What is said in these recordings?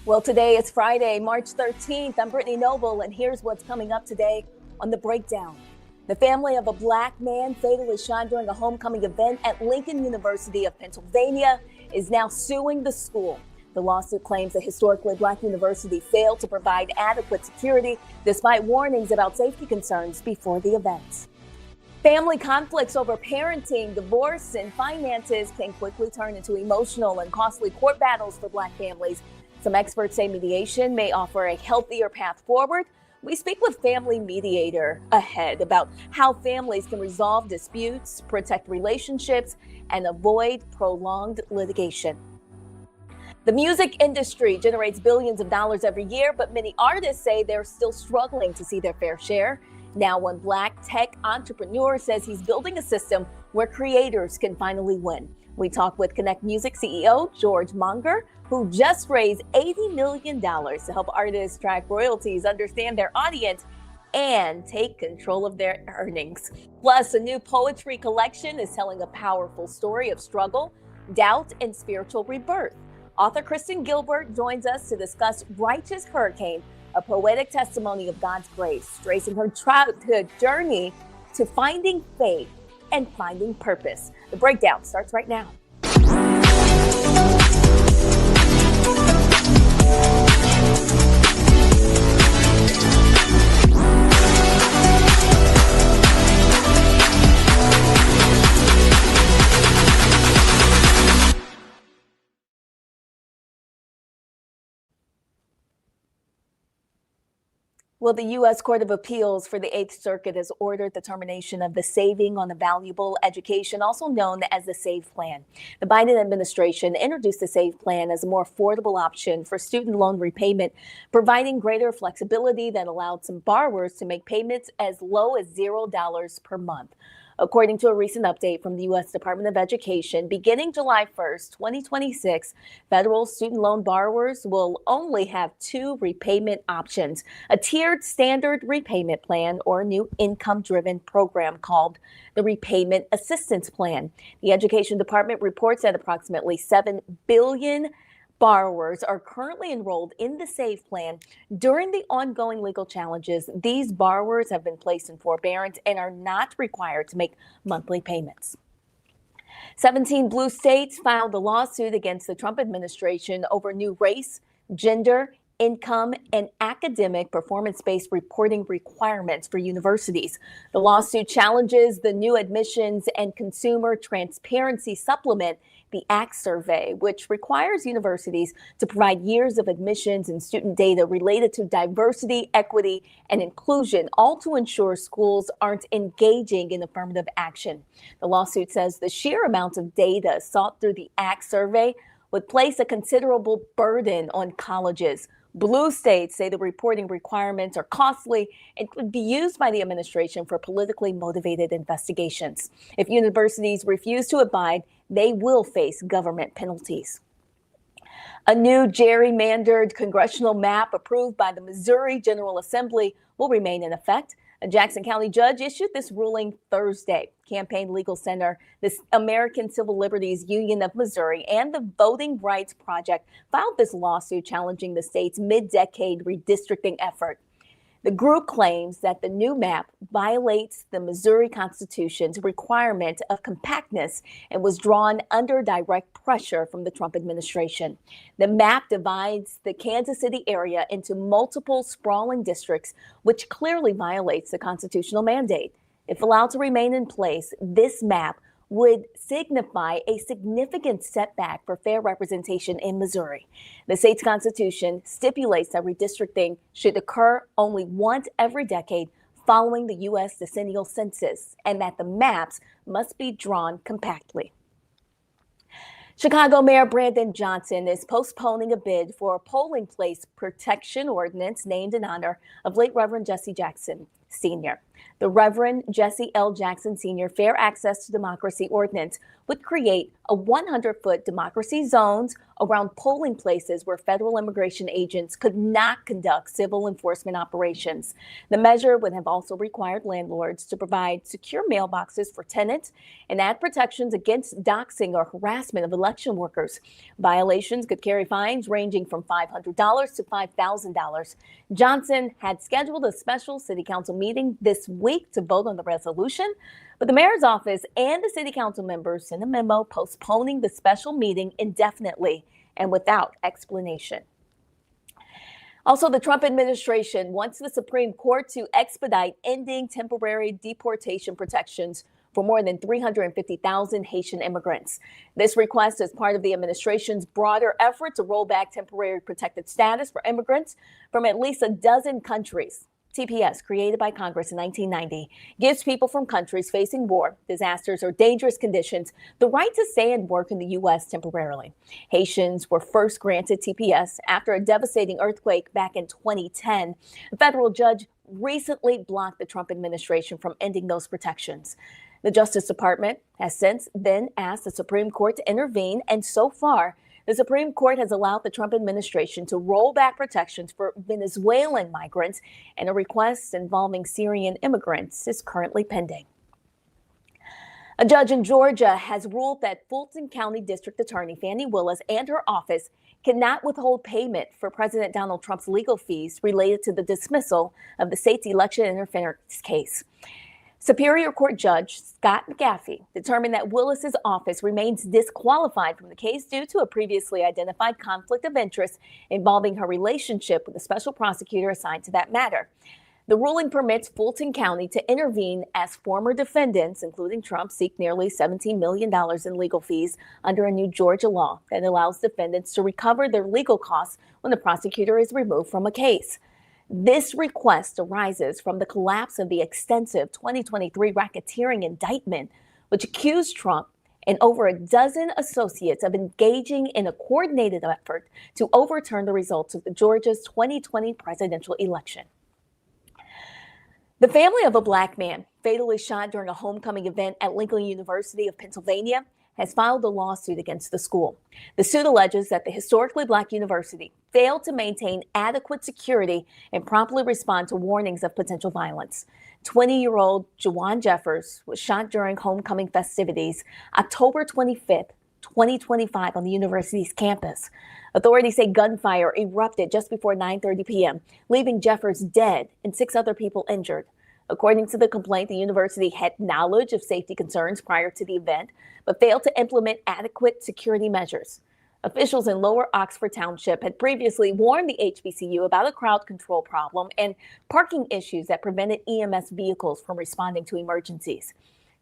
Well, today is Friday, March 13th. I'm Brittany Noble, and here's what's coming up today on The Breakdown. The family of a black man fatally shot during a homecoming event at Lincoln University of Pennsylvania is now suing the school. The lawsuit claims the historically black university failed to provide adequate security despite warnings about safety concerns before the event. Family conflicts over parenting, divorce, and finances can quickly turn into emotional and costly court battles for black families. Some experts say mediation may offer a healthier path forward. We speak with family mediator ahead about how families can resolve disputes, protect relationships, and avoid prolonged litigation. The music industry generates billions of dollars every year, but many artists say they're still struggling to see their fair share. Now, one black tech entrepreneur says he's building a system where creators can finally win. We talk with Connect Music CEO George Monger, who just raised $80 million to help artists track royalties, understand their audience, and take control of their earnings. Plus, a new poetry collection is telling a powerful story of struggle, doubt, and spiritual rebirth. Author Kristen Gilbert joins us to discuss Righteous Hurricane, a poetic testimony of God's grace, tracing her childhood journey to finding faith and finding purpose. The Breakdown starts right now. Well, the U.S. Court of Appeals for the Eighth Circuit has ordered the termination of the Saving on the Valuable Education, also known as the SAVE Plan. The Biden administration introduced the SAVE Plan as a more affordable option for student loan repayment, providing greater flexibility that allowed some borrowers to make payments as low as $0 per month. According to a recent update from the U.S. Department of Education, beginning July 1st, 2026, federal student loan borrowers will only have two repayment options: a tiered standard repayment plan or a new income-driven program called the Repayment Assistance Plan. The Education Department reports that approximately 7 billion borrowers are currently enrolled in the SAVE plan. During the ongoing legal challenges, these borrowers have been placed in forbearance and are not required to make monthly payments. 17 blue states filed a lawsuit against the Trump administration over new race, gender, income, and academic performance-based reporting requirements for universities. The lawsuit challenges the new Admissions and Consumer Transparency Supplement, the ACT survey, which requires universities to provide years of admissions and student data related to diversity, equity, and inclusion, all to ensure schools aren't engaging in affirmative action. The lawsuit says the sheer amount of data sought through the ACT survey would place a considerable burden on colleges. Blue states say the reporting requirements are costly and could be used by the administration for politically motivated investigations. If universities refuse to abide, they will face government penalties. A new gerrymandered congressional map approved by the Missouri General Assembly will remain in effect. A Jackson County judge issued this ruling Thursday. Campaign Legal Center, the American Civil Liberties Union of Missouri, and the Voting Rights Project filed this lawsuit challenging the state's mid-decade redistricting effort. The group claims that the new map violates the Missouri Constitution's requirement of compactness and was drawn under direct pressure from the Trump administration. The map divides the Kansas City area into multiple sprawling districts, which clearly violates the constitutional mandate. If allowed to remain in place, this map would signify a significant setback for fair representation in Missouri. The state's constitution stipulates that redistricting should occur only once every decade following the U.S. decennial census, and that the maps must be drawn compactly. Chicago Mayor Brandon Johnson is postponing a bid for a polling place protection ordinance named in honor of late Reverend Jesse Jackson Sr. The Reverend Jesse L. Jackson Sr. Fair Access to Democracy Ordinance would create a 100-foot democracy zones around polling places where federal immigration agents could not conduct civil enforcement operations. The measure would have also required landlords to provide secure mailboxes for tenants and add protections against doxing or harassment of election workers. Violations could carry fines ranging from $500 to $5,000. Johnson had scheduled a special city council meeting this week to vote on the resolution, but the mayor's office and the city council members sent a memo postponing the special meeting indefinitely and without explanation. Also, the Trump administration wants the Supreme Court to expedite ending temporary deportation protections for more than 350,000 Haitian immigrants. This request is part of the administration's broader effort to roll back temporary protected status for immigrants from at least a dozen countries. TPS, created by Congress in 1990, gives people from countries facing war, disasters, or dangerous conditions the right to stay and work in the U.S. temporarily. Haitians were first granted TPS after a devastating earthquake back in 2010. A federal judge recently blocked the Trump administration from ending those protections. The Justice Department has since then asked the Supreme Court to intervene, and so far, the Supreme Court has allowed the Trump administration to roll back protections for Venezuelan migrants, and a request involving Syrian immigrants is currently pending. A judge in Georgia has ruled that Fulton County District Attorney Fani Willis and her office cannot withhold payment for President Donald Trump's legal fees related to the dismissal of the state's election interference case. Superior Court Judge Scott McAfee determined that Willis's office remains disqualified from the case due to a previously identified conflict of interest involving her relationship with the special prosecutor assigned to that matter. The ruling permits Fulton County to intervene as former defendants, including Trump, seek nearly $17 million in legal fees under a new Georgia law that allows defendants to recover their legal costs when the prosecutor is removed from a case. This request arises from the collapse of the extensive 2023 racketeering indictment, which accused Trump and over a dozen associates of engaging in a coordinated effort to overturn the results of Georgia's 2020 presidential election. The family of a black man fatally shot during a homecoming event at Lincoln University of Pennsylvania has filed a lawsuit against the school. The suit alleges that the historically black university failed to maintain adequate security and promptly respond to warnings of potential violence. 20-year-old Juwan Jeffers was shot during homecoming festivities October 25th, 2025 on the university's campus. Authorities say gunfire erupted just before 9:30 p.m., leaving Jeffers dead and 6 other people injured. According to the complaint, the university had knowledge of safety concerns prior to the event, but failed to implement adequate security measures. Officials in Lower Oxford Township had previously warned the HBCU about a crowd control problem and parking issues that prevented EMS vehicles from responding to emergencies.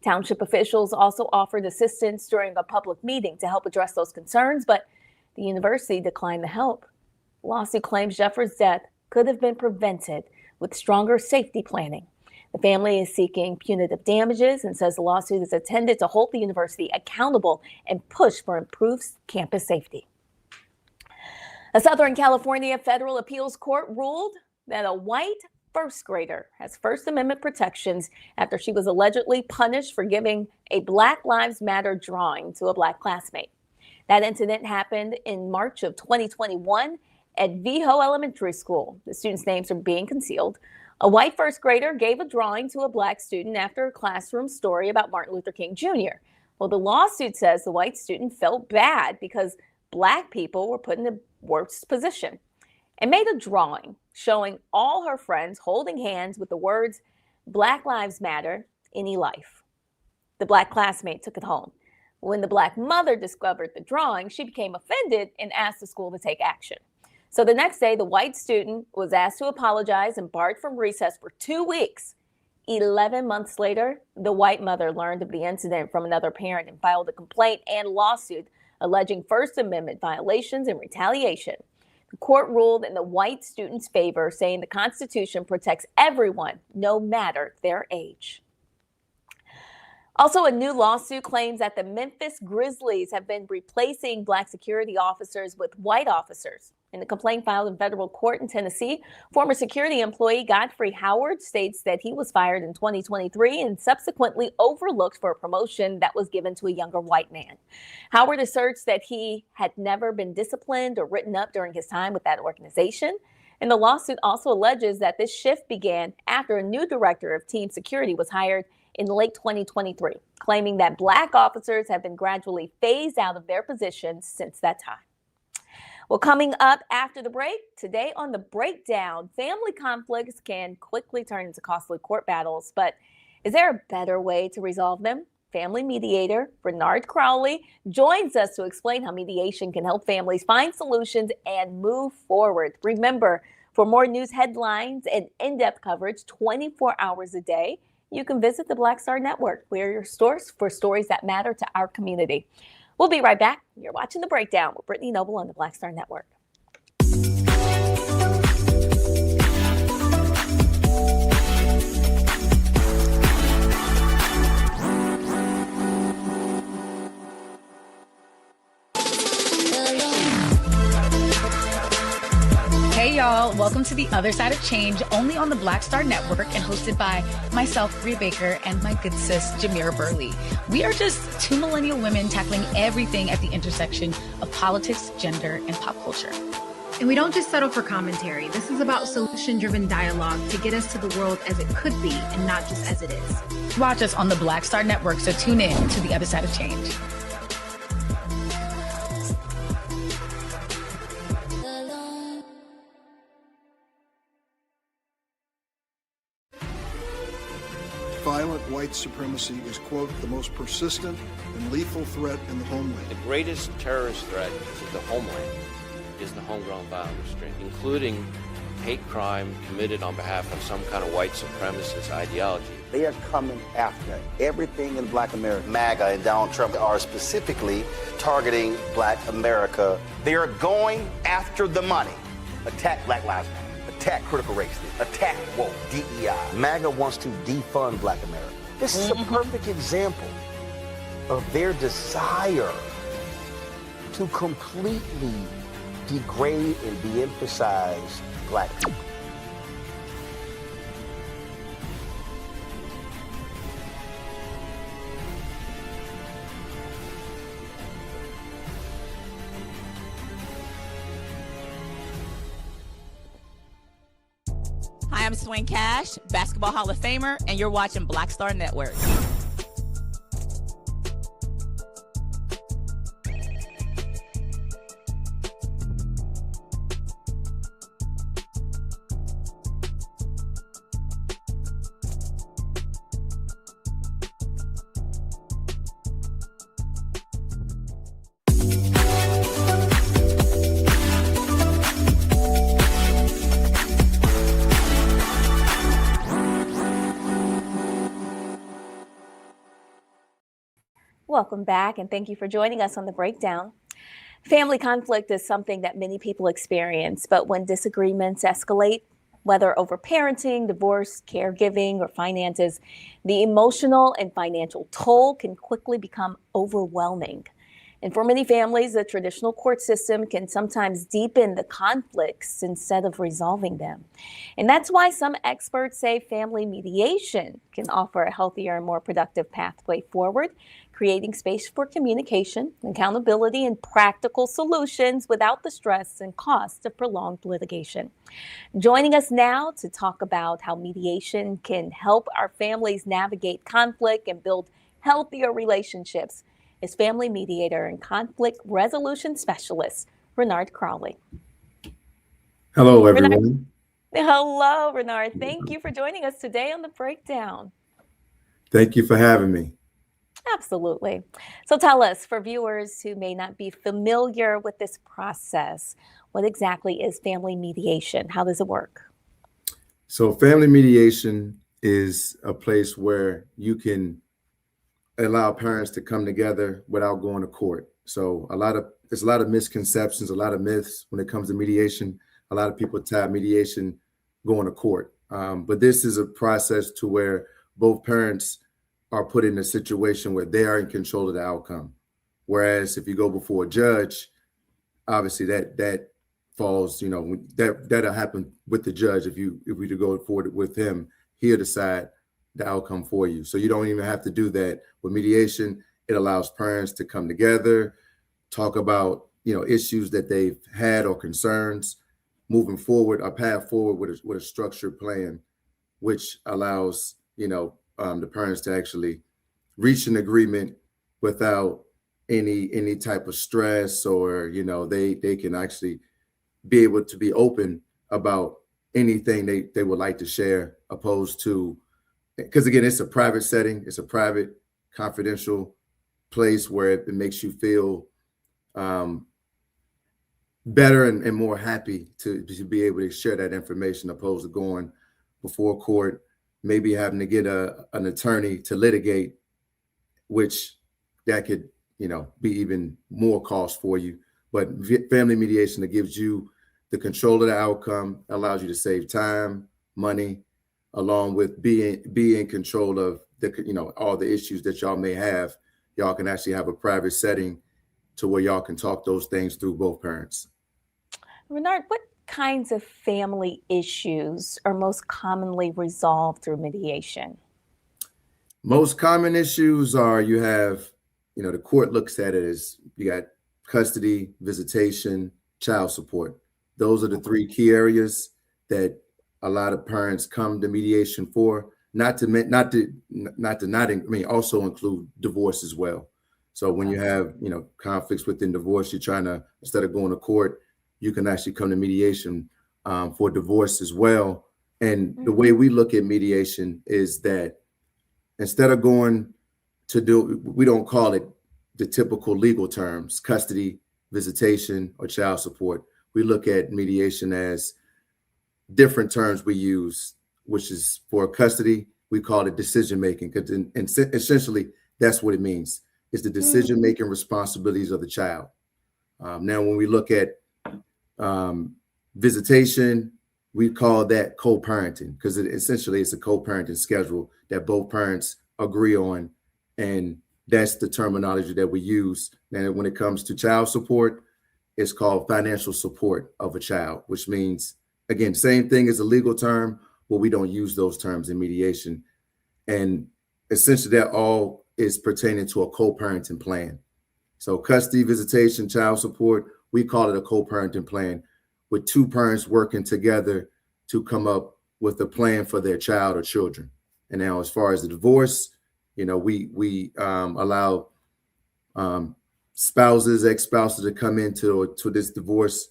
Township officials also offered assistance during a public meeting to help address those concerns, but the university declined the help. The lawsuit claims Jeffers' death could have been prevented with stronger safety planning. The family is seeking punitive damages and says the lawsuit is intended to hold the university accountable and push for improved campus safety. A Southern California federal appeals court ruled that a white first grader has First Amendment protections after she was allegedly punished for giving a Black Lives Matter drawing to a black classmate. That incident happened in March of 2021 at Viho Elementary School. The students' names are being concealed. A white first grader gave a drawing to a black student after a classroom story about Martin Luther King Jr. Well, the lawsuit says the white student felt bad because black people were put in a worse position and made a drawing showing all her friends holding hands with the words, "Black Lives Matter, any life." The black classmate took it home. When the black mother discovered the drawing, she became offended and asked the school to take action. So the next day, the white student was asked to apologize and barred from recess for 2 weeks. 11 months later, the white mother learned of the incident from another parent and filed a complaint and lawsuit alleging First Amendment violations and retaliation. The court ruled in the white student's favor, saying the Constitution protects everyone, no matter their age. Also, a new lawsuit claims that the Memphis Grizzlies have been replacing black security officers with white officers. In the complaint filed in federal court in Tennessee, former security employee Godfrey Howard states that he was fired in 2023 and subsequently overlooked for a promotion that was given to a younger white man. Howard asserts that he had never been disciplined or written up during his time with that organization. And the lawsuit also alleges that this shift began after a new director of team security was hired in late 2023, claiming that black officers have been gradually phased out of their positions since that time. Well, coming up after the break, today on The Breakdown, family conflicts can quickly turn into costly court battles, but is there a better way to resolve them? Family mediator Bernard Crowley joins us to explain how mediation can help families find solutions and move forward. Remember, for more news headlines and in-depth coverage 24 hours a day, you can visit the Black Star Network. We're your source for stories that matter to our community. We'll be right back. You're watching The Breakdown with Brittany Noble on the Black Star Network. Hey y'all, welcome to The Other Side of Change, only on the Black Star Network and hosted by myself, Bria Baker, and my good sis, Jamira Burley. We are just two millennial women tackling everything at the intersection of politics, gender, and pop culture. And we don't just settle for commentary. This is about solution-driven dialogue to get us to the world as it could be and not just as it is. Watch us on the Black Star Network, so tune in to The Other Side of Change. Violent white supremacy is, quote, the most persistent and lethal threat in the homeland. The greatest terrorist threat to the homeland is the homegrown violence stream, including hate crime committed on behalf of some kind of white supremacist ideology. They are coming after everything in Black America. MAGA and Donald Trump are specifically targeting Black America. They are going after the money. Attack Black Lives Matter. Attack critical race theory, attack woke, DEI. MAGA wants to defund Black America. This is a perfect example of their desire to completely degrade and de-emphasize Black people. Hi, I'm Swing Cash, Basketball Hall of Famer, and you're watching Black Star Network. Welcome back, and thank you for joining us on The Breakdown. Family conflict is something that many people experience, but when disagreements escalate, whether over parenting, divorce, caregiving, or finances, the emotional and financial toll can quickly become overwhelming. And for many families, the traditional court system can sometimes deepen the conflicts instead of resolving them. And that's why some experts say family mediation can offer a healthier and more productive pathway forward, creating space for communication, accountability, and practical solutions without the stress and cost of prolonged litigation. Joining us now to talk about how mediation can help our families navigate conflict and build healthier relationships is family mediator and conflict resolution specialist, Bernard Crowley. Hello, everyone. Hello, Bernard. Thank you for joining us today on The Breakdown. Thank you for having me. Absolutely. So tell us, for viewers who may not be familiar with this process, what exactly is family mediation? How does it work? So family mediation is a place where you can allow parents to come together without going to court. So there's a lot of misconceptions, a lot of myths when it comes to mediation. A lot of people tie mediation going to court. But this is a process to where both parents are put in a situation where they are in control of the outcome. Whereas if you go before a judge, obviously that falls, that'll happen with the judge. If we to go forward with him, he'll decide the outcome for you. So you don't even have to do that. With mediation, it allows parents to come together, talk about, issues that they've had or concerns, moving forward, a path forward with a structured plan, which allows, the parents to actually reach an agreement without any type of stress, or they can actually be able to be open about anything they would like to share, opposed to, because again, it's a private setting, it's a private, confidential place where it makes you feel better and more happy to be able to share that information, opposed to going before court, maybe having to get an attorney to litigate, which that could be even more cost for you. But family mediation, that gives you the control of the outcome, allows you to save time, money, along with being in control of all the issues that y'all may have. Y'all can actually have a private setting to where y'all can talk those things through, both parents. Renard, what kinds of family issues are most commonly resolved through mediation? Most common issues are, you have, the court looks at it as, you got custody, visitation, child support. Those are the three key areas that a lot of parents come to mediation for. Also include divorce as well. So when you have, conflicts within divorce, you're trying to, instead of going to court, you can actually come to mediation for divorce as well. And the way we look at mediation is that instead of going to we don't call it the typical legal terms, custody, visitation, or child support. We look at mediation as different terms we use, which is, for custody, we call it decision-making, because essentially that's what it means. It's the decision-making responsibilities of the child. Now, when we look at visitation, we call that co-parenting, because essentially it's a co-parenting schedule that both parents agree on, and that's the terminology that we use. And when it comes to child support, it's called financial support of a child, which means, again, same thing as a legal term, but we don't use those terms in mediation. And essentially that all is pertaining to a co-parenting plan. So custody, visitation, child support, we call it a co-parenting plan, with two parents working together to come up with a plan for their child or children. And now, as far as the divorce, we allow spouses, ex-spouses to come into this divorce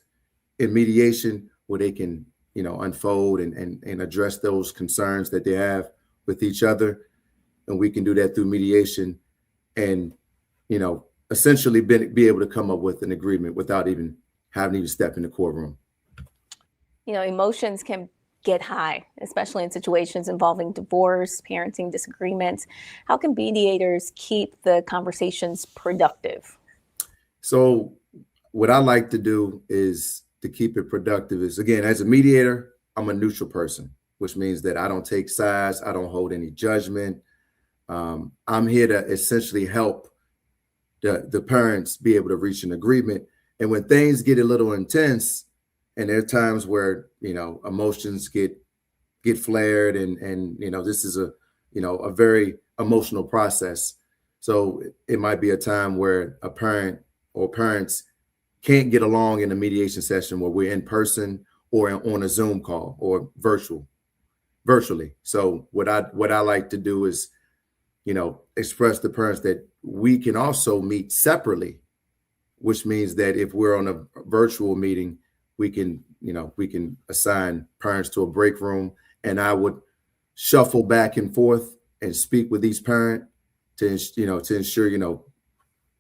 in mediation, where they can, unfold and address those concerns that they have with each other. And we can do that through mediation, and, essentially be able to come up with an agreement without even having to step in the courtroom. Emotions can get high, especially in situations involving divorce, parenting disagreements. How can mediators keep the conversations productive? So what I like to do is, to keep it productive, is, again, as a mediator, I'm a neutral person, which means that I don't take sides. I don't hold any judgment. I'm here to essentially help the parents be able to reach an agreement. And when things get a little intense, and there are times where, emotions get flared, and this is a very emotional process. So it might be a time where a parent or parents can't get along in a mediation session, where we're in person or on a Zoom call or virtually. So what I like to do is, express to parents that we can also meet separately, which means that if we're on a virtual meeting, we can assign parents to a break room, and I would shuffle back and forth and speak with each parent to ensure,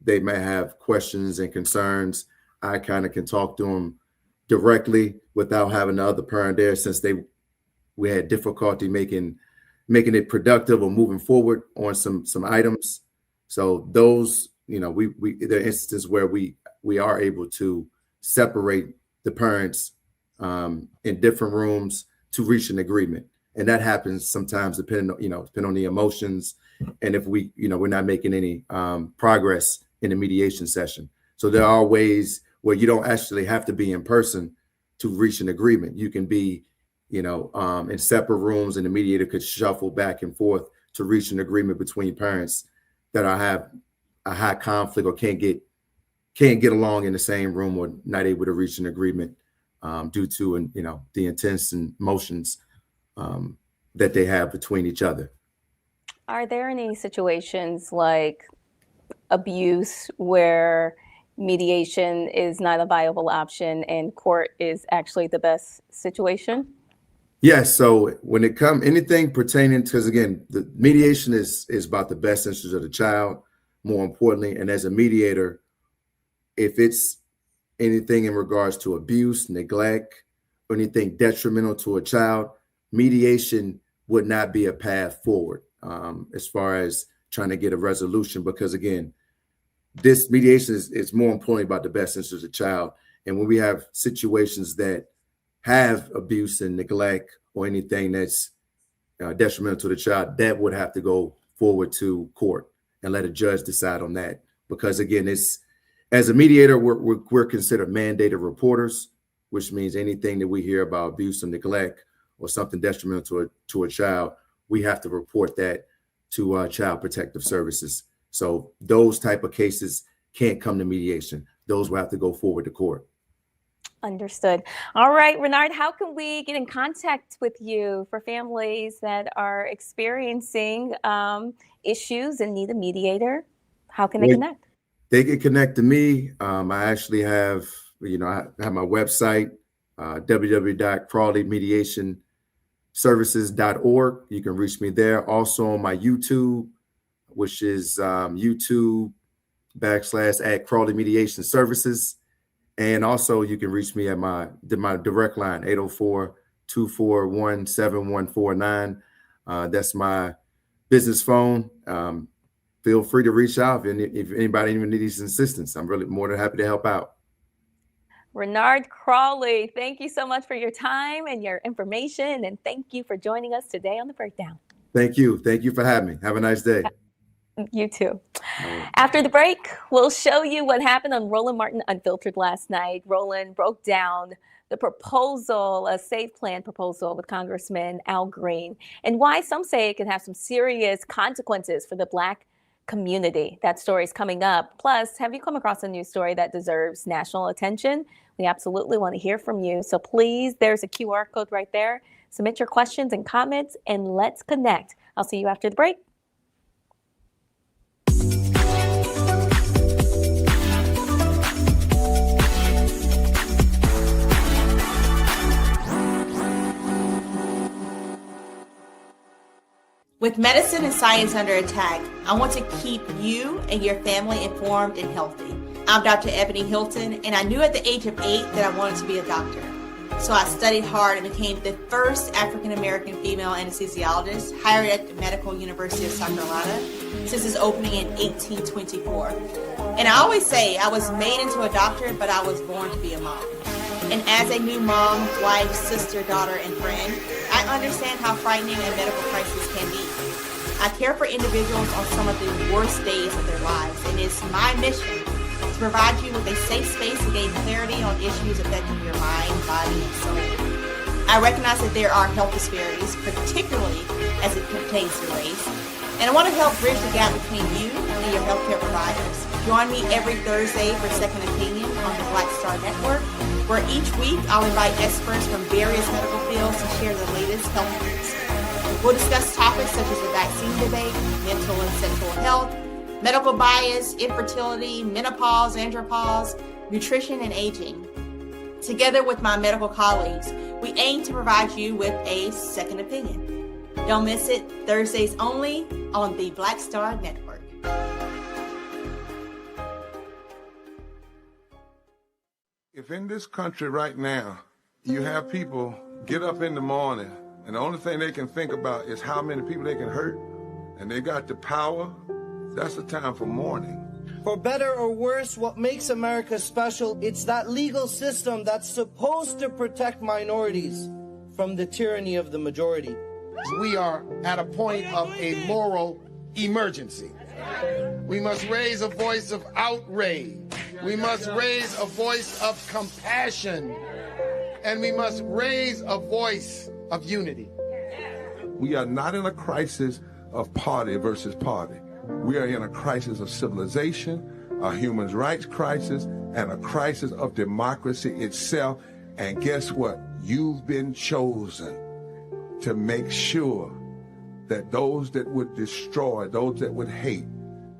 they may have questions and concerns. I kind of can talk to them directly without having the other parent there, since we had difficulty making it productive or moving forward on some items. So those, there are instances where we are able to separate the parents in different rooms to reach an agreement. And that happens sometimes depending on the emotions, and if we're not making any progress in a mediation session. So there are ways where you don't actually have to be in person to reach an agreement. You can be, in separate rooms, and the mediator could shuffle back and forth to reach an agreement between parents that have a high conflict or can't get along in the same room, or not able to reach an agreement due to the intense emotions that they have between each other. Are there any situations like abuse where mediation is not a viable option and court is actually the best situation? Yes. So when it comes anything pertaining to, because again, the mediation is about the best interest of the child, more importantly. And as a mediator, if it's anything in regards to abuse, neglect, or anything detrimental to a child, mediation would not be a path forward as far as trying to get a resolution. Because again, this mediation is more importantly about the best interest of the child. And when we have situations that have abuse and neglect or anything that's detrimental to the child, that would have to go forward to court and let a judge decide on that. Because again, it's, as a mediator, we're considered mandated reporters, which means anything that we hear about abuse and neglect or something detrimental to a child, we have to report that to Child Protective Services. So those type of cases can't come to mediation. Those will have to go forward to court. Understood. All right, Renard, how can we get in contact with you for families that are experiencing issues and need a mediator? How can they connect? They can connect to me. I actually have, I have my website, www.crawleymediationservices.org. You can reach me there. Also on my YouTube, which is YouTube.com/Crawley Mediation Services. And also you can reach me at my direct line, 804-241-7149. That's my business phone. Feel free to reach out if anybody even needs assistance. I'm really more than happy to help out. Renard Crawley, thank you so much for your time and your information. And thank you for joining us today on The Breakdown. Thank you. Thank you for having me. Have a nice day. You too. After the break, we'll show you what happened on Roland Martin Unfiltered last night. Roland broke down the proposal, a SAVE plan proposal with Congressman Al Green, and why some say it could have some serious consequences for the Black community. That story is coming up. Plus, have you come across a news story that deserves national attention? We absolutely want to hear from you. So please, there's a QR code right there. Submit your questions and comments, and let's connect. I'll see you after the break. With medicine and science under attack, I want to keep you and your family informed and healthy. I'm Dr. Ebony Hilton, and I knew at the age of 8 that I wanted to be a doctor. So I studied hard and became the first African-American female anesthesiologist hired at the Medical University of South Carolina since its opening in 1824. And I always say I was made into a doctor, but I was born to be a mom. And as a new mom, wife, sister, daughter, and friend, I understand how frightening a medical crisis can be. I care for individuals on some of the worst days of their lives, and it's my mission to provide you with a safe space to gain clarity on issues affecting your mind, body, and soul. I recognize that there are health disparities, particularly as it pertains to race, and I want to help bridge the gap between you and your healthcare providers. Join me every Thursday for Second Opinion on the Black Star Network, where each week I'll invite experts from various medical fields to share the latest health news. We'll discuss topics such as the vaccine debate, mental and sexual health, medical bias, infertility, menopause, andropause, nutrition, and aging. Together with my medical colleagues, we aim to provide you with a second opinion. Don't miss it, Thursdays only on the Black Star Network. If in this country right now, you have people get up in the morning and the only thing they can think about is how many people they can hurt, and they got the power, that's the time for mourning. For better or worse, what makes America special, it's that legal system that's supposed to protect minorities from the tyranny of the majority. We are at a point of a moral emergency. We must raise a voice of outrage. We must raise a voice of compassion. And we must raise a voice of unity. We are not in a crisis of party versus party. We are in a crisis of civilization, a human rights crisis, and a crisis of democracy itself. And guess what? You've been chosen to make sure that those that would destroy, those that would hate,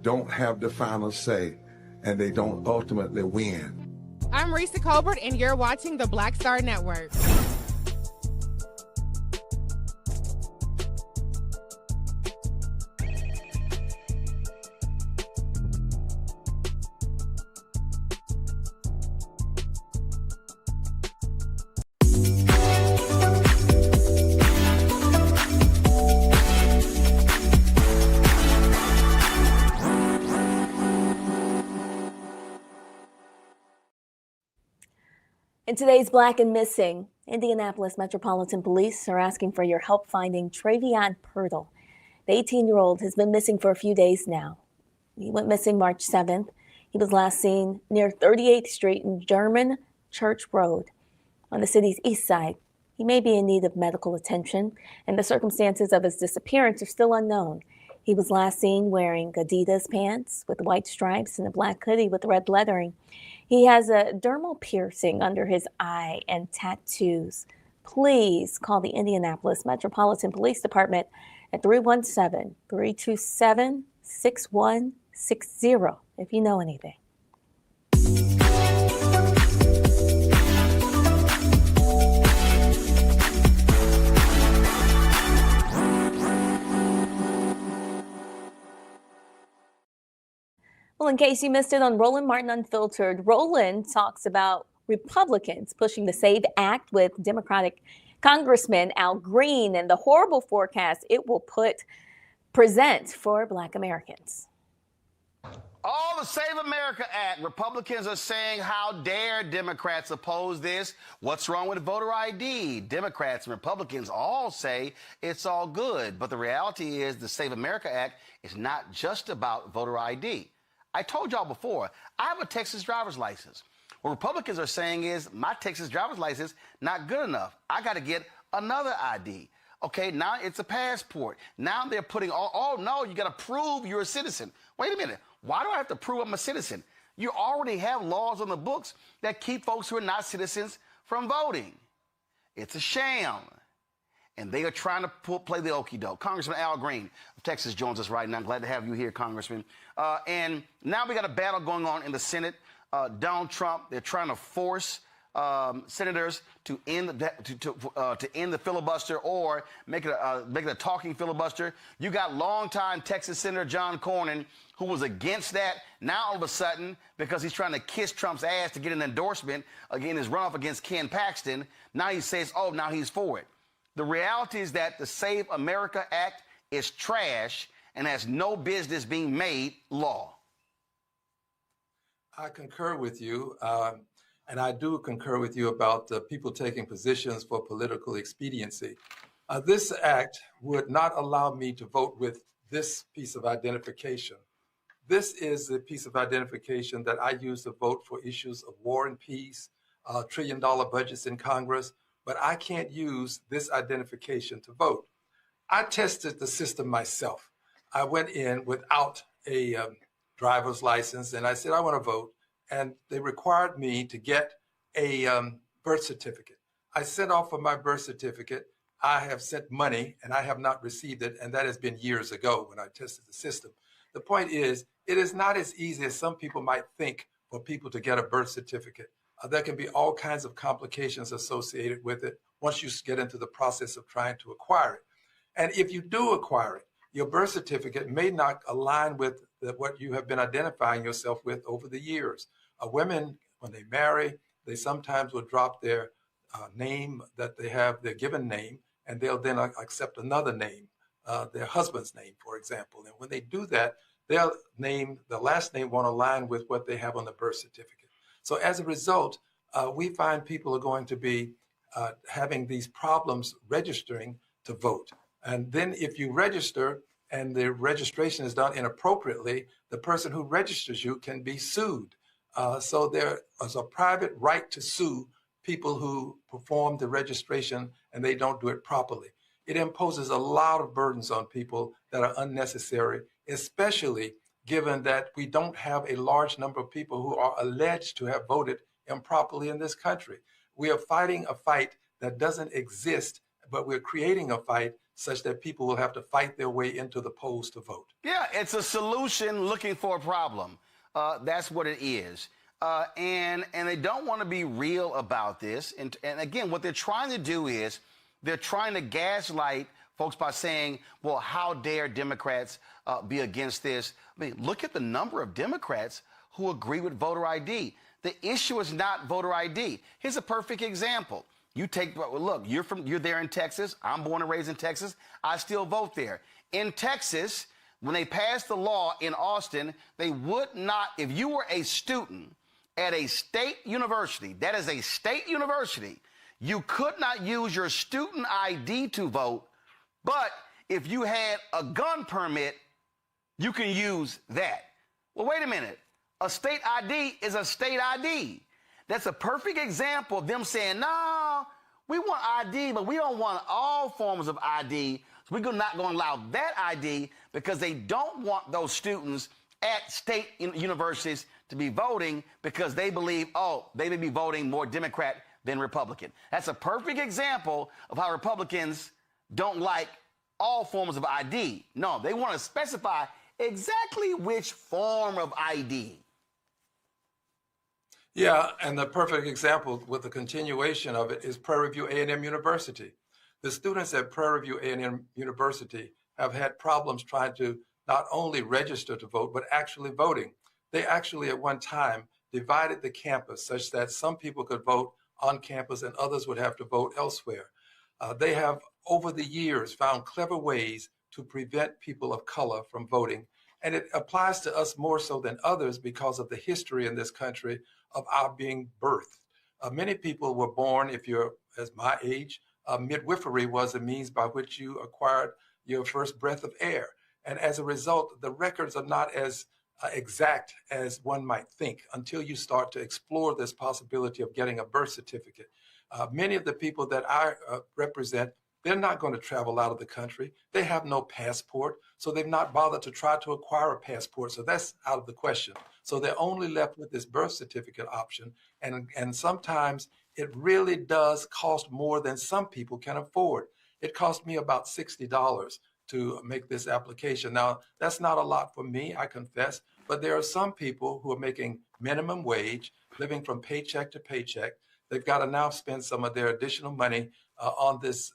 don't have the final say, and they don't ultimately win. I'm Risa Colbert, and you're watching the Black Star Network. In today's Black and Missing, Indianapolis Metropolitan Police are asking for your help finding Travion Pirtle. The 18-year-old has been missing for a few days now. He went missing March 7th. He was last seen near 38th Street and German Church Road on the city's east side. He may be in need of medical attention, and the circumstances of his disappearance are still unknown. He was last seen wearing Adidas pants with white stripes and a black hoodie with red lettering. He has a dermal piercing under his eye and tattoos. Please call the Indianapolis Metropolitan Police Department at 317-327-6160 if you know anything. Well, in case you missed it on Roland Martin Unfiltered, Roland talks about Republicans pushing the SAVE Act with Democratic Congressman Al Green and the horrible forecast it will present for Black Americans. All the Save America Act, Republicans are saying, how dare Democrats oppose this? What's wrong with voter ID? Democrats and Republicans all say it's all good. But the reality is the Save America Act is not just about voter ID. I told y'all before, I have a Texas driver's license. What Republicans are saying is my Texas driver's license not good enough. I got to get another ID. Okay, now it's a passport. Now they're putting, oh no, you got to prove you're a citizen. Wait a minute. Why do I have to prove I'm a citizen? You already have laws on the books that keep folks who are not citizens from voting. It's a sham. And they are trying to play the okie doke. Congressman Al Green of Texas joins us right now. I'm glad to have you here, Congressman. And now we got a battle going on in the Senate. Donald Trump, they're trying to force senators to end the filibuster or make it a talking filibuster. You got longtime Texas Senator John Cornyn, who was against that. Now all of a sudden, because he's trying to kiss Trump's ass to get an endorsement again his runoff against Ken Paxton, now he says, oh, now he's for it. The reality is that the Save America Act is trash and has no business being made law. I concur with you, and I do concur with you about people taking positions for political expediency. This act would not allow me to vote with this piece of identification. This is the piece of identification that I use to vote for issues of war and peace, $1 trillion budgets in Congress, but I can't use this identification to vote. I tested the system myself. I went in without a driver's license and I said, I want to vote. And they required me to get a birth certificate. I sent off for my birth certificate. I have sent money and I have not received it. And that has been years ago when I tested the system. The point is, it is not as easy as some people might think for people to get a birth certificate. There can be all kinds of complications associated with it once you get into the process of trying to acquire it. And if you do acquire it, your birth certificate may not align with what you have been identifying yourself with over the years. Women, when they marry, they sometimes will drop their name that they have, their given name, and they'll then accept another name, their husband's name, for example. And when they do that, their name, the last name won't align with what they have on the birth certificate. So as a result, we find people are going to be having these problems registering to vote. And then if you register and the registration is done inappropriately, the person who registers you can be sued. So there is a private right to sue people who perform the registration and they don't do it properly. It imposes a lot of burdens on people that are unnecessary, especially given that we don't have a large number of people who are alleged to have voted improperly in this country. We are fighting a fight that doesn't exist, but we're creating a fight such that people will have to fight their way into the polls to vote. Yeah, it's a solution looking for a problem. That's what it is. And they don't want to be real about this. And again, what they're trying to do is they're trying to gaslight folks by saying, well, how dare Democrats be against this? I mean, look at the number of Democrats who agree with voter ID. The issue is not voter ID. Here's a perfect example. You take, look, you're there in Texas. I'm born and raised in Texas. I still vote there. In Texas, when they passed the law in Austin, they would not, if you were a student at a state university, that is a state university, you could not use your student ID to vote, but if you had a gun permit, you can use that. Well, wait a minute. A state ID is a state ID. That's a perfect example of them saying, no, we want ID, but we don't want all forms of ID. So we're not going to allow that ID because they don't want those students at state universities to be voting because they believe, oh, they may be voting more Democrat than Republican. That's a perfect example of how Republicans don't like all forms of ID. No, they want to specify exactly which form of ID. Yeah, and the perfect example with the continuation of it is Prairie View A&M University. The students at Prairie View A&M University have had problems trying to not only register to vote, but actually voting. They actually at one time divided the campus such that some people could vote on campus and others would have to vote elsewhere. They have, over the years, found clever ways to prevent people of color from voting. And it applies to us more so than others because of the history in this country of our being birthed. Many people were born, if you're as my age, midwifery was a means by which you acquired your first breath of air. And as a result, the records are not as exact as one might think until you start to explore this possibility of getting a birth certificate. Many of the people that I represent, they're not going to travel out of the country. They have no passport, so they've not bothered to try to acquire a passport. So that's out of the question. So they're only left with this birth certificate option. And sometimes it really does cost more than some people can afford. It cost me about $60 to make this application. Now, that's not a lot for me, I confess, but there are some people who are making minimum wage, living from paycheck to paycheck. They've got to now spend some of their additional money on this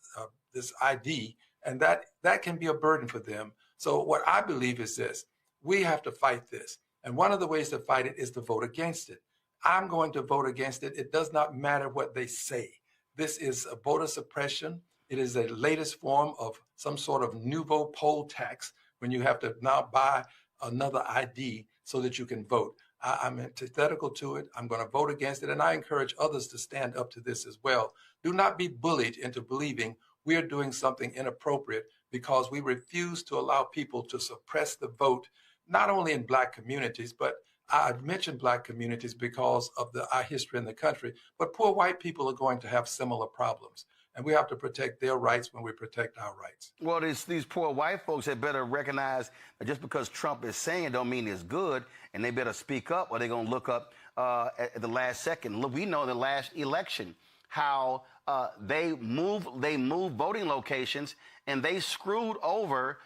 ID, and that can be a burden for them. So what I believe is this: we have to fight this. And one of the ways to fight it is to vote against it. I'm going to vote against it. It does not matter what they say. This is a voter suppression. It is a latest form of some sort of nouveau poll tax when you have to now buy another ID so that you can vote. I'm antithetical to it. I'm going to vote against it. And I encourage others to stand up to this as well. Do not be bullied into believing we are doing something inappropriate because we refuse to allow people to suppress the vote, not only in Black communities, but I mentioned Black communities because of our history in the country, but poor white people are going to have similar problems. And we have to protect their rights when we protect our rights. Well, these poor white folks had better recognize that just because Trump is saying it don't mean it's good, and they better speak up or they're going to look up at the last second. Look, we know the last election how they moved voting locations and they screwed over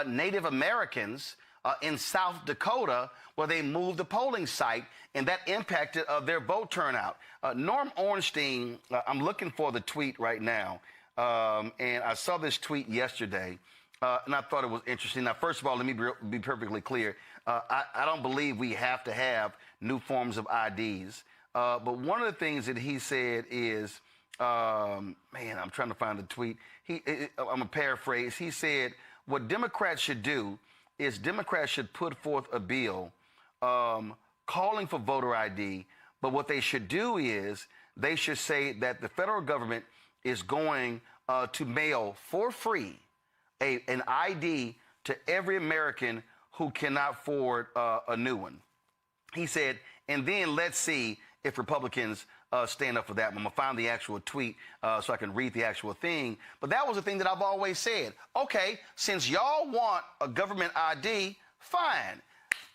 Native Americans in South Dakota, where they moved the polling site, and that impacted their vote turnout. Norm Ornstein, I'm looking for the tweet right now, and I saw this tweet yesterday, and I thought it was interesting. Now, first of all, let me be perfectly clear. I don't believe we have to have new forms of IDs, but one of the things that he said is, man, I'm trying to find the tweet. I'm going to paraphrase. He said, what Democrats should do is Democrats should put forth a bill calling for voter ID, but what they should do is they should say that the federal government is going to mail for free an ID to every American who cannot afford a new one. He said, and then let's see if Republicans stand up for that. I'm going to find the actual tweet so I can read the actual thing. But that was the thing that I've always said. Okay, since y'all want a government ID, fine.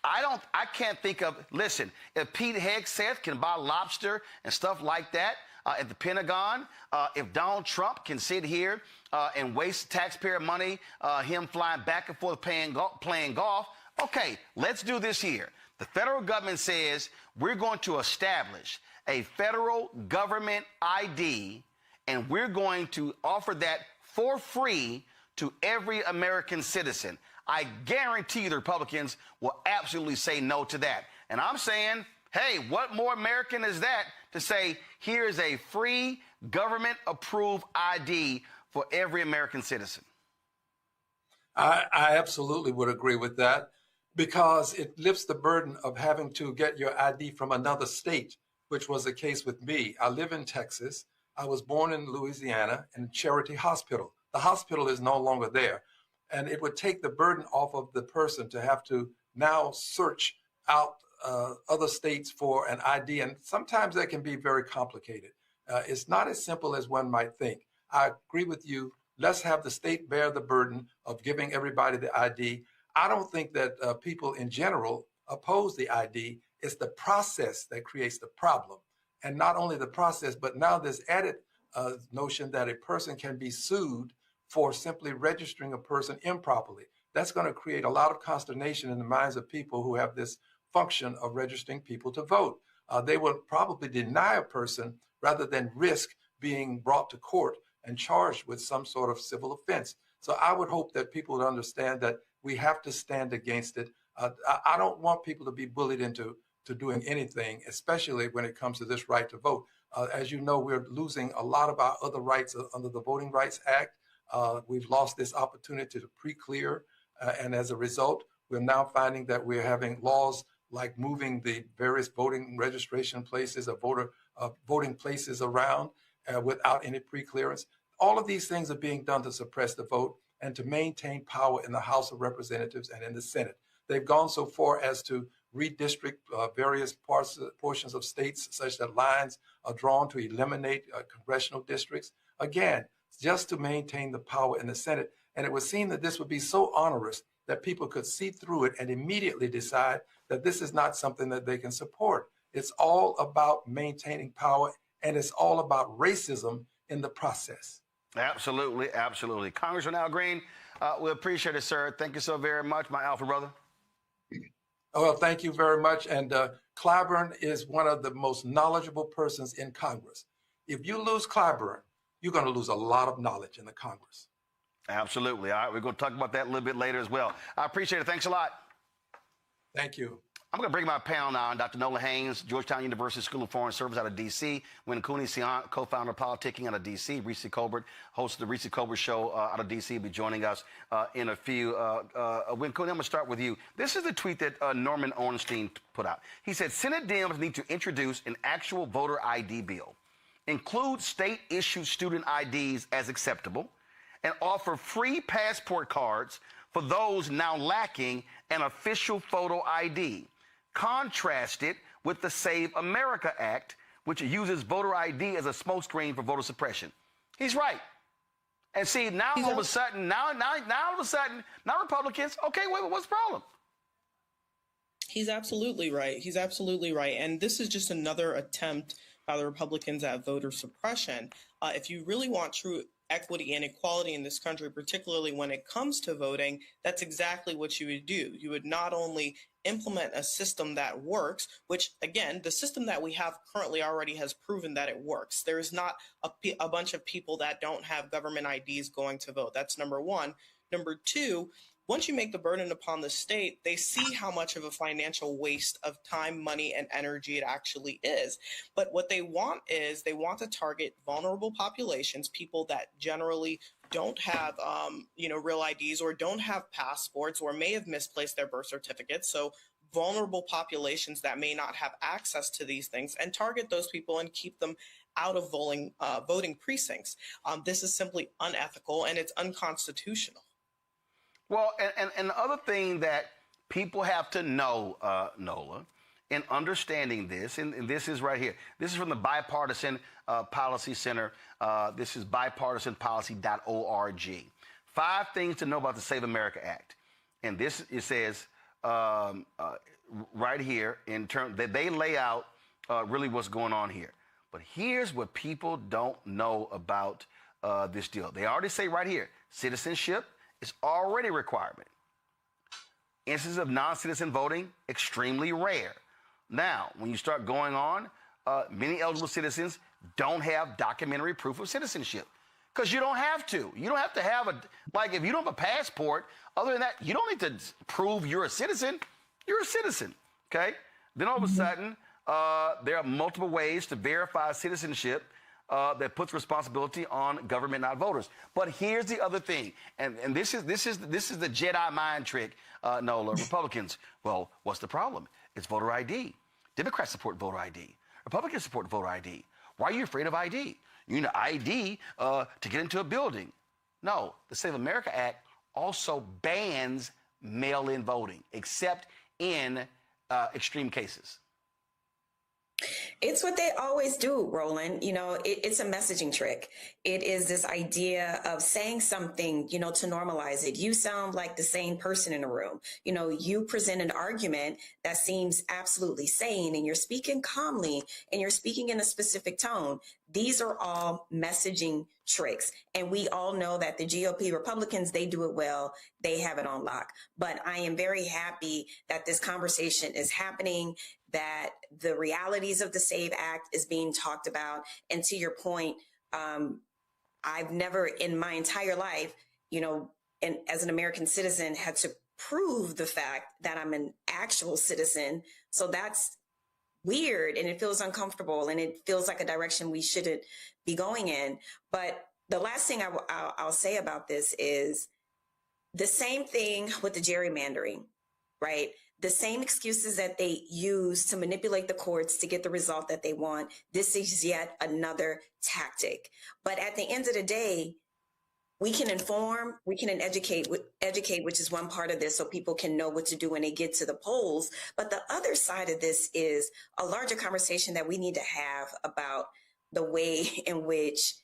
I can't think of, listen, if Pete Hegseth can buy lobster and stuff like that at the Pentagon, if Donald Trump can sit here and waste taxpayer money, him flying back and forth playing golf. Okay, let's do this here. The federal government says we're going to establish a federal government ID, and we're going to offer that for free to every American citizen. I guarantee you the Republicans will absolutely say no to that. And I'm saying, hey, what more American is that to say, here's a free government-approved ID for every American citizen? I absolutely would agree with that, because it lifts the burden of having to get your ID from another state, which was the case with me. I live in Texas. I was born in Louisiana in Charity Hospital. The hospital is no longer there. And it would take the burden off of the person to have to now search out other states for an ID. And sometimes that can be very complicated. It's not as simple as one might think. I agree with you. Let's have the state bear the burden of giving everybody the ID. I don't think that people in general oppose the ID. It's the process that creates the problem. And not only the process, but now this added notion that a person can be sued for simply registering a person improperly. That's going to create a lot of consternation in the minds of people who have this function of registering people to vote. They will probably deny a person rather than risk being brought to court and charged with some sort of civil offense. So I would hope that people would understand that we have to stand against it. I don't want people to be bullied into doing anything, especially when it comes to this right to vote. As you know, we're losing a lot of our other rights under the Voting Rights Act. We've lost this opportunity to pre-clear, and as a result, we're now finding that we're having laws like moving the various voting registration places or voting places around without any pre-clearance. All of these things are being done to suppress the vote and to maintain power in the House of Representatives and in the Senate. They've gone so far as to redistrict various portions of states such that lines are drawn to eliminate congressional districts. Again, just to maintain the power in the Senate. And it would seem that this would be so onerous that people could see through it and immediately decide that this is not something that they can support. It's all about maintaining power, and it's all about racism in the process. Absolutely, absolutely. Congressman Al Green, we appreciate it, sir. Thank you so very much, my alpha brother. Well, thank you very much. And Clyburn is one of the most knowledgeable persons in Congress. If you lose Clyburn, you're going to lose a lot of knowledge in the Congress. Absolutely. All right, we're going to talk about that a little bit later as well. I appreciate it. Thanks a lot. Thank you. I'm going to bring my panel now on Dr. Nola Haynes, Georgetown University School of Foreign Service out of D.C., Win Cooney, co-founder of Politicking out of D.C., Reese Colbert, host of the Reese Colbert Show out of D.C., will be joining us in a few. Win Cooney, I'm going to start with you. This is the tweet that Norman Ornstein put out. He said, Senate Dems need to introduce an actual voter ID bill, include state-issued student IDs as acceptable, and offer free passport cards for those now lacking an official photo ID. Contrast it with the Save America Act, which uses voter ID as a smokescreen for voter suppression. He's right. And see, now all of a sudden, now Republicans, okay, wait, what's the problem? He's absolutely right. He's absolutely right. And this is just another attempt by the Republicans at voter suppression. If you really want true equity and equality in this country, particularly when it comes to voting, that's exactly what you would do. You would not only implement a system that works, which again, the system that we have currently already has proven that it works. There is not a bunch of people that don't have government IDs going to vote. That's number one. Number two, once you make the burden upon the state, they see how much of a financial waste of time, money, and energy it actually is. But what they want is they want to target vulnerable populations, people that generally don't have, real IDs or don't have passports or may have misplaced their birth certificates. So vulnerable populations that may not have access to these things, and target those people and keep them out of voting precincts. This is simply unethical and it's unconstitutional. Well, and the other thing that people have to know, Nola, in understanding this, and this is right here. This is from the Bipartisan Policy Center. This is bipartisanpolicy.org. 5 things to know about the Save America Act. And this, it says right here, in terms that they lay out really what's going on here. But here's what people don't know about this deal. They already say right here, citizenship is already a requirement. Instances of non-citizen voting, extremely rare. Now, when you start going on, many eligible citizens don't have documentary proof of citizenship because you don't have to. You don't have to have if you don't have a passport, other than that, you don't need to prove you're a citizen. You're a citizen, okay? Then all of a sudden, there are multiple ways to verify citizenship that puts responsibility on government, not voters. But here's the other thing, and this is the Jedi mind trick, Nola. Republicans, well, what's the problem? It's voter ID. Democrats support voter ID. Republicans support voter ID. Why are you afraid of ID? You need an ID to get into a building. No, the Save America Act also bans mail-in voting, except in extreme cases. It's what they always do, Roland. You know, it's a messaging trick. It is this idea of saying something, you know, to normalize it. You sound like the sane person in the room. You know, you present an argument that seems absolutely sane and you're speaking calmly and you're speaking in a specific tone. These are all messaging tricks. And we all know that the GOP Republicans, they do it well. They have it on lock. But I am very happy that this conversation is happening, that the realities of the SAVE Act is being talked about. And to your point, I've never in my entire life, you know, and as an American citizen, had to prove the fact that I'm an actual citizen. So that's weird and it feels uncomfortable and it feels like a direction we shouldn't be going in. But the last thing I'll say about this is the same thing with the gerrymandering, right? The same excuses that they use to manipulate the courts to get the result that they want. This is yet another tactic. But at the end of the day, we can inform, we can educate, which is one part of this, so people can know what to do when they get to the polls. But the other side of this is a larger conversation that we need to have about the way in which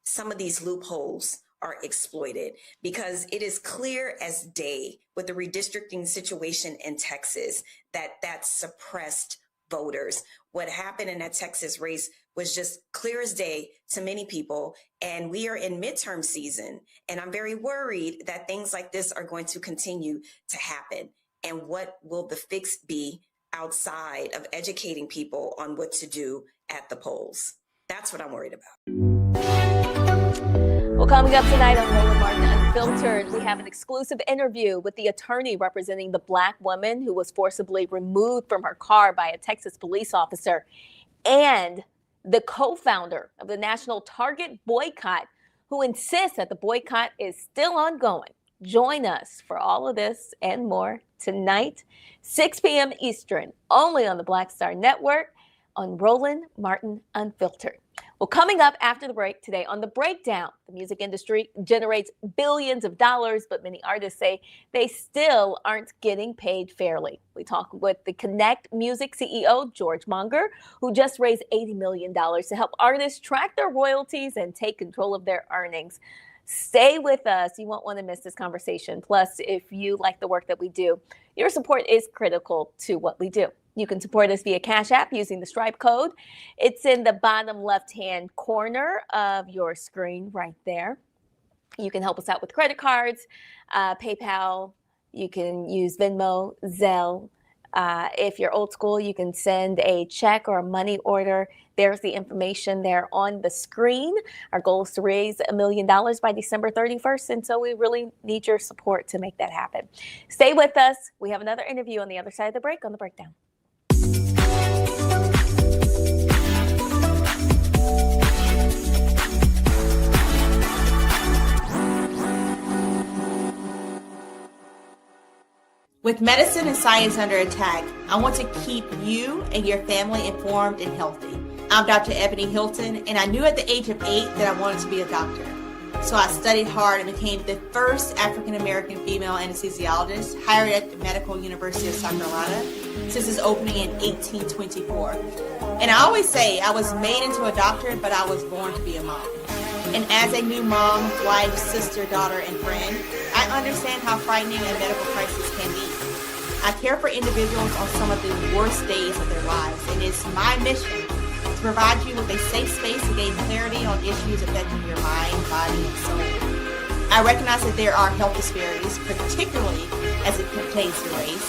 some of these loopholes are exploited, because it is clear as day with the redistricting situation in Texas that suppressed voters. What happened in that Texas race was just clear as day to many people. And we are in midterm season. And I'm very worried that things like this are going to continue to happen. And what will the fix be outside of educating people on what to do at the polls? That's what I'm worried about. Well, coming up tonight on Roland Martin Unfiltered, we have an exclusive interview with the attorney representing the Black woman who was forcibly removed from her car by a Texas police officer, and the co-founder of the National Target Boycott, who insists that the boycott is still ongoing. Join us for all of this and more tonight, 6 p.m. Eastern, only on the Black Star Network on Roland Martin Unfiltered. Well, coming up after the break today on The Breakdown, the music industry generates billions of dollars, but many artists say they still aren't getting paid fairly. We talk with the Connect Music CEO, George Monger, who just raised $80 million to help artists track their royalties and take control of their earnings. Stay with us. You won't want to miss this conversation. Plus, if you like the work that we do, your support is critical to what we do. You can support us via Cash App using the Stripe code. It's in the bottom left-hand corner of your screen right there. You can help us out with credit cards, PayPal. You can use Venmo, Zelle. If you're old school, you can send a check or a money order. There's the information there on the screen. Our goal is to raise $1 million by December 31st, and so we really need your support to make that happen. Stay with us. We have another interview on the other side of the break on The Breakdown. With medicine and science under attack, I want to keep you and your family informed and healthy. I'm Dr. Ebony Hilton, and I knew at the age of 8 that I wanted to be a doctor. So I studied hard and became the first African-American female anesthesiologist hired at the Medical University of South Carolina since its opening in 1824. And I always say I was made into a doctor, but I was born to be a mom. And as a new mom, wife, sister, daughter, and friend, I understand how frightening a medical crisis can be. I care for individuals on some of the worst days of their lives, and it's my mission to provide you with a safe space to gain clarity on issues affecting your mind, body, and soul. I recognize that there are health disparities, particularly as it pertains to race,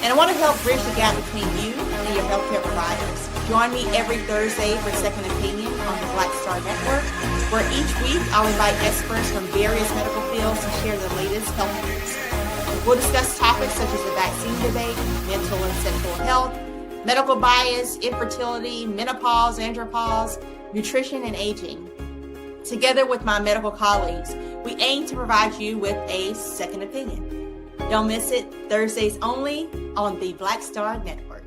and I want to help bridge the gap between you and your healthcare providers. Join me every Thursday for Second Opinion on the Black Star Network, where each week I'll invite experts from various medical fields to share the latest health news. We'll discuss topics such as the vaccine debate, mental and sexual health, medical bias, infertility, menopause, andropause, nutrition, and aging. Together with my medical colleagues, we aim to provide you with a second opinion. Don't miss it, Thursdays only on the Black Star Network.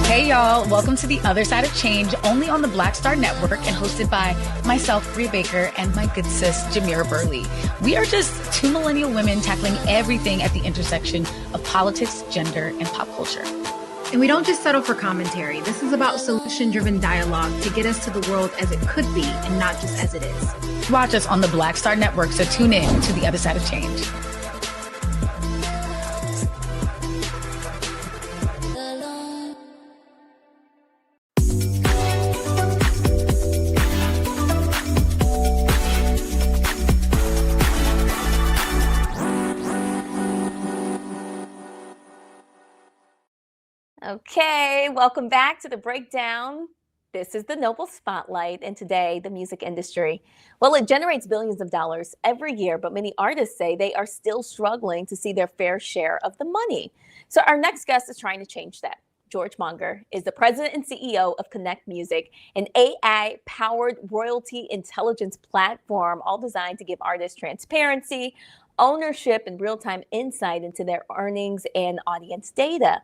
Hey y'all, welcome to The Other Side of Change, only on the Black Star Network and hosted by myself, Bria Baker, and my good sis, Jamira Burley. We are just two millennial women tackling everything at the intersection of politics, gender, and pop culture. And we don't just settle for commentary. This is about solution-driven dialogue to get us to the world as it could be and not just as it is. Watch us on the Black Star Network, so tune in to The Other Side of Change. Okay, welcome back to the breakdown. This is the Noble Spotlight, and today, the music industry. Well, it generates billions of dollars every year, but many artists say they are still struggling to see their fair share of the money. So our next guest is trying to change that. George Monger is the president and CEO of Connect Music, an AI-powered royalty intelligence platform, all designed to give artists transparency, ownership, and real-time insight into their earnings and audience data.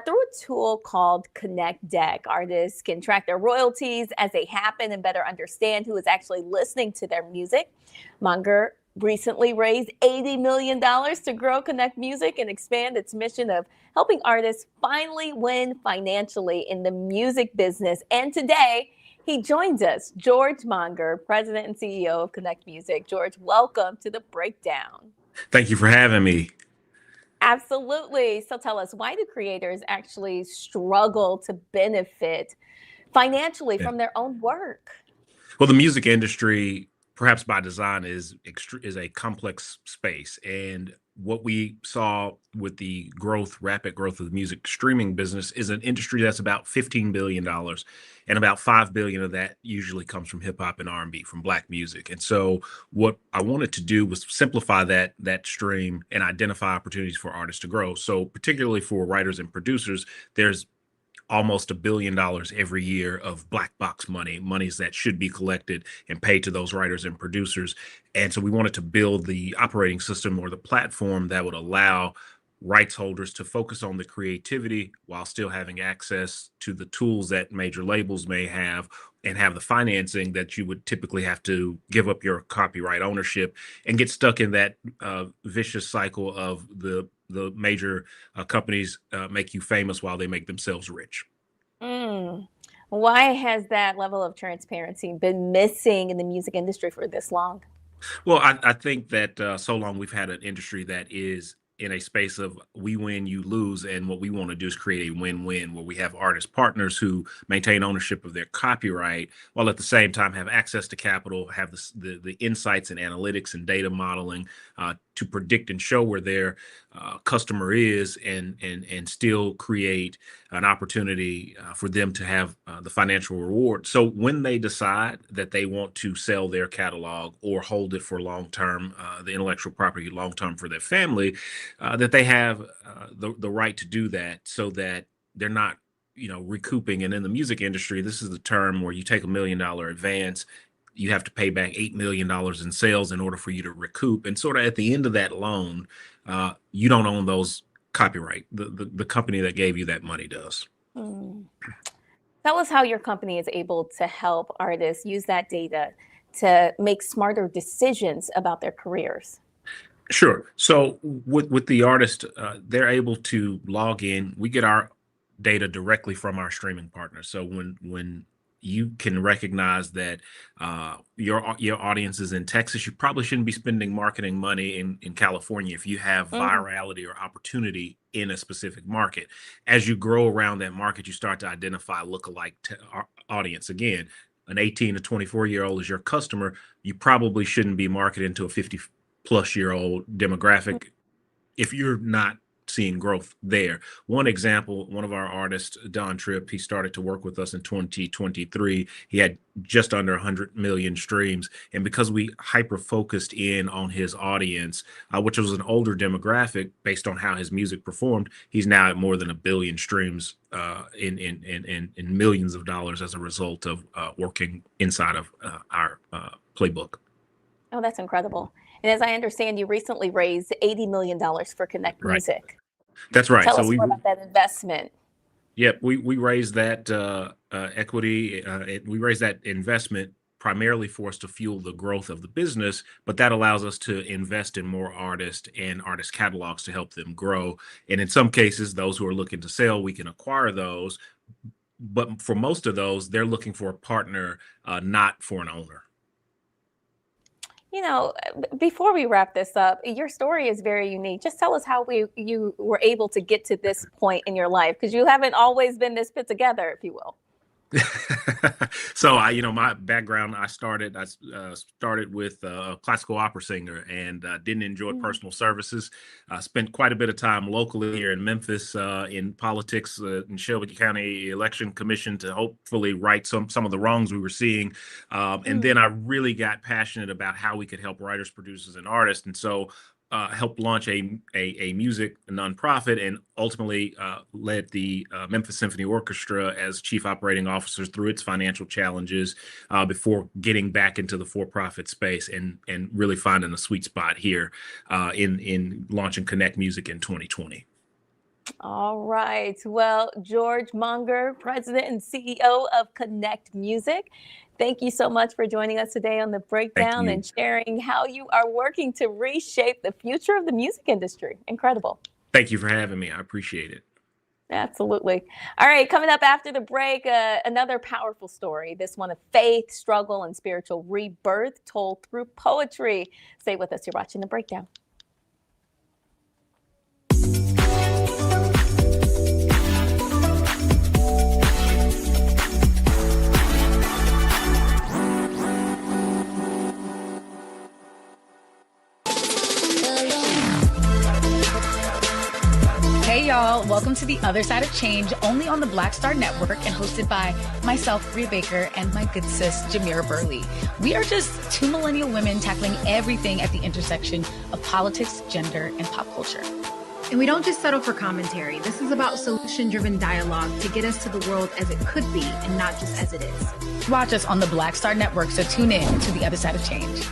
Through a tool called Connect Deck, artists can track their royalties as they happen and better understand who is actually listening to their music. Monger recently raised $80 million to grow Connect Music and expand its mission of helping artists finally win financially in the music business. And today, he joins us, George Monger, president and CEO of Connect Music. George, welcome to the breakdown. Thank you for having me. Absolutely. So tell us, why do creators actually struggle to benefit financially from their own work? Well, the music industry, perhaps by design, is a complex space. And what we saw with the rapid growth of the music streaming business is an industry that's about $15 billion. And about $5 billion of that usually comes from hip hop and R&B, from Black music. And so what I wanted to do was simplify that stream and identify opportunities for artists to grow. So particularly for writers and producers, there's almost $1 billion every year of black box monies that should be collected and paid to those writers and producers. And so we wanted to build the operating system or the platform that would allow rights holders to focus on the creativity while still having access to the tools that major labels may have, and have the financing that you would typically have to give up your copyright ownership and get stuck in that vicious cycle of the major companies make you famous while they make themselves rich. Why has that level of transparency been missing in the music industry for this long? Well, I think that so long we've had an industry that is in a space of we win, you lose. And what we want to do is create a win-win where we have artist partners who maintain ownership of their copyright while at the same time have access to capital, have the insights and analytics and data modeling to predict and show where their customer is, and still create an opportunity for them to have the financial reward. So when they decide that they want to sell their catalog or hold it for long-term, the intellectual property long-term for their family, that they have the right to do that, so that they're not, recouping. And in the music industry, this is the term where you take $1 million advance, you have to pay back $8 million in sales in order for you to recoup. And sort of at the end of that loan, you don't own those copyright. The company that gave you that money does. Tell us how your company is able to help artists use that data to make smarter decisions about their careers. Sure. So with the artist, they're able to log in. We get our data directly from our streaming partners. So when you can recognize that your audience is in Texas, you probably shouldn't be spending marketing money in California if you have virality or opportunity in a specific market. As you grow around that market, you start to identify lookalike audience. Again, an 18 to 24-year-old is your customer. You probably shouldn't be marketing to a 50-plus-year-old demographic if you're not seeing growth there. One example, one of our artists, Don Tripp, he started to work with us in 2023. He had just under 100 million streams. And because we hyper-focused in on his audience, which was an older demographic based on how his music performed, he's now at more than 1 billion streams in millions of dollars as a result of working inside of our playbook. Oh, that's incredible. And as I understand, you recently raised $80 million for Connect Music. That's right. Tell us more about that investment. Yep, we raised that equity. We raised that investment primarily for us to fuel the growth of the business, but that allows us to invest in more artists and artist catalogs to help them grow. And in some cases, those who are looking to sell, we can acquire those. But for most of those, they're looking for a partner, not for an owner. You know, before we wrap this up, your story is very unique. Just tell us how you were able to get to this point in your life, because you haven't always been this put together, if you will. So my background, I started with a classical opera singer and didn't enjoy personal services. I spent quite a bit of time locally here in Memphis in politics in Shelby County Election Commission to hopefully right some of the wrongs we were seeing. And then I really got passionate about how we could help writers, producers, and artists. And so helped launch a music nonprofit and ultimately led the Memphis Symphony Orchestra as chief operating officer through its financial challenges before getting back into the for-profit space and really finding a sweet spot here in launching Connect Music in 2020. All right. Well, George Munger, President and CEO of Connect Music, thank you so much for joining us today on The Breakdown and sharing how you are working to reshape the future of the music industry. Incredible. Thank you for having me. I appreciate it. Absolutely. All right. Coming up after the break, another powerful story. This one of faith, struggle, and spiritual rebirth told through poetry. Stay with us. You're watching The Breakdown. Hey y'all, welcome to The Other Side of Change, only on the Black Star Network and hosted by myself, Rhea Baker, and my good sis, Jamira Burley. We are just two millennial women tackling everything at the intersection of politics, gender, and pop culture. And we don't just settle for commentary. This is about solution-driven dialogue to get us to the world as it could be and not just as it is. Watch us on the Black Star Network, so tune in to The Other Side of Change.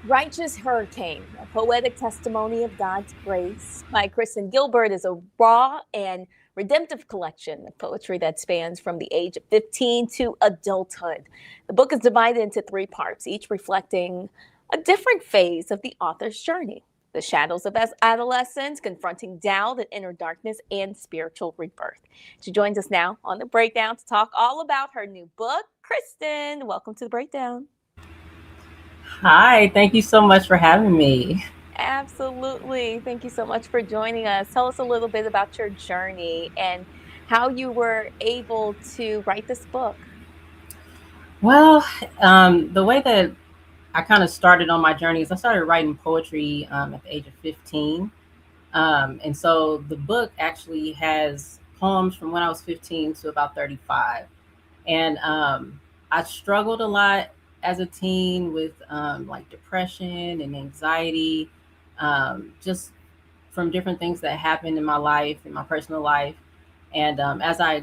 Righteous Hurricane, a poetic testimony of God's grace by Kristen Gilbert, is a raw and redemptive collection of poetry that spans from the age of 15 to adulthood. The book is divided into 3 parts, each reflecting a different phase of the author's journey: the shadows of adolescence, confronting doubt and inner darkness, and spiritual rebirth. She joins us now on The Breakdown to talk all about her new book. Kristen, welcome to The Breakdown. Hi, thank you so much for having me. Absolutely. Thank you so much for joining us. Tell us a little bit about your journey and how you were able to write this book. Well, the way that I kind of started on my journey is I started writing poetry at the age of 15. And so the book actually has poems from when I was 15 to about 35. And I struggled a lot as a teen with like depression and anxiety, just from different things that happened in my life, in my personal life. And as I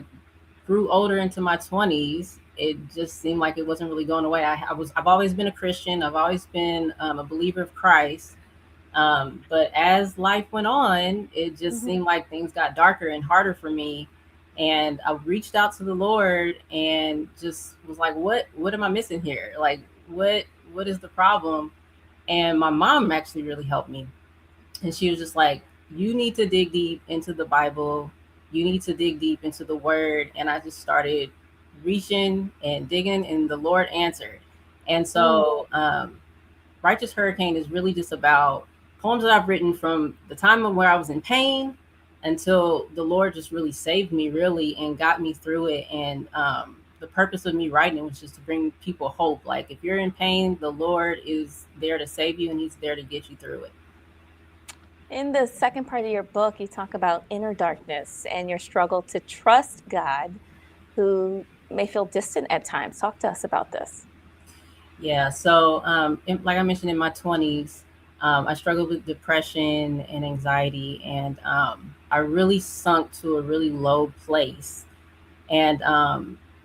grew older into my 20s, it just seemed like it wasn't really going away. I've always been a Christian. I've always been a believer of Christ. But as life went on, it just seemed like things got darker and harder for me. And I reached out to the Lord and just was like, what am I missing here? Like, what is the problem? And my mom actually really helped me. And she was just like, you need to dig deep into the Bible. You need to dig deep into the word. And I just started reaching and digging, and the Lord answered. And so Righteous Hurricane is really just about poems that I've written from the time of where I was in pain until the Lord just really saved me, really, and got me through it. And the purpose of me writing it was just to bring people hope. Like, if you're in pain, the Lord is there to save you, and he's there to get you through it. In the second part of your book, you talk about inner darkness and your struggle to trust God, who may feel distant at times. Talk to us about this. Yeah. So, like I mentioned, in my 20s, I struggled with depression and anxiety, and I really sunk to a really low place. And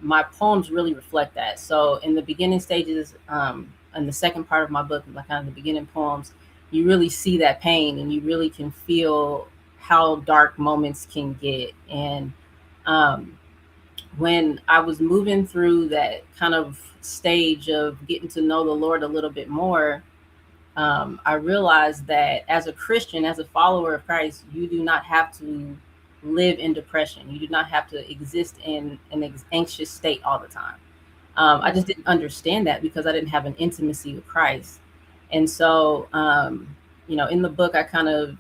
my poems really reflect that. So, in the beginning stages, in the second part of my book, like kind of the beginning poems, you really see that pain, and you really can feel how dark moments can get. And when I was moving through that kind of stage of getting to know the Lord a little bit more, I realized that as a Christian, as a follower of Christ, you do not have to live in depression. You do not have to exist in an anxious state all the time. I just didn't understand that because I didn't have an intimacy with Christ. And so, in the book, I kind of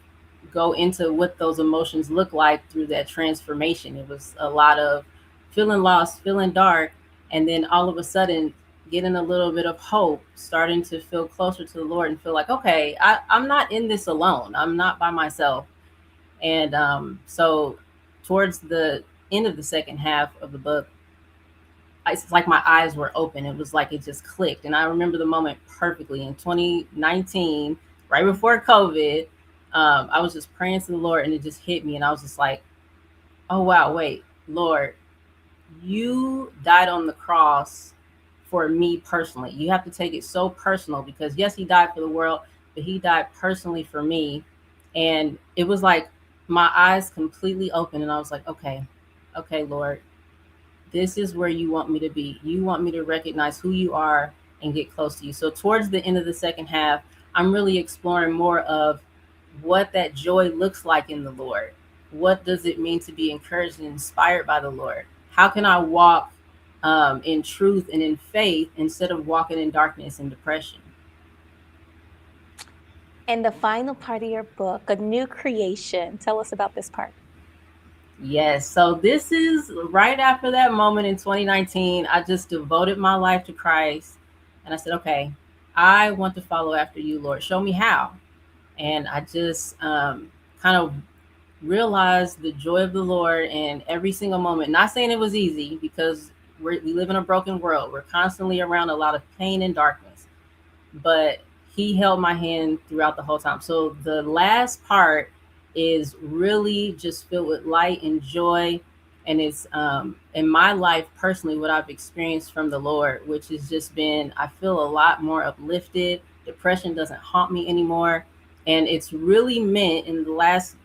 go into what those emotions look like through that transformation. It was a lot of feeling lost, feeling dark, and then all of a sudden getting a little bit of hope, starting to feel closer to the Lord and feel like, okay, I'm not in this alone. I'm not by myself. And so towards the end of the second half of the book, it's like my eyes were open. It was like it just clicked. And I remember the moment perfectly in 2019, right before COVID. I was just praying to the Lord, and it just hit me. And I was just like, oh, wow, wait, Lord, you died on the cross for me personally. You have to take it so personal because, yes, he died for the world, but he died personally for me. And it was like my eyes completely open, and I was like, okay, Lord, this is where you want me to be. You want me to recognize who you are and get close to you. So towards the end of the second half, I'm really exploring more of what that joy looks like in the Lord. What does it mean to be encouraged and inspired by the Lord? How can I walk in truth and in faith instead of walking in darkness and depression? And the final part of your book, A New Creation. Tell us about this part. Yes. So this is right after that moment in 2019. I just devoted my life to Christ. And I said, okay, I want to follow after you, Lord. Show me how. And I just kind of realized the joy of the Lord in every single moment. Not saying it was easy because we live in a broken world. We're constantly around a lot of pain and darkness. But he held my hand throughout the whole time. So the last part is really just filled with light and joy. And it's in my life personally, what I've experienced from the Lord, which has just been, I feel a lot more uplifted. Depression doesn't haunt me anymore. And it's really meant, in the last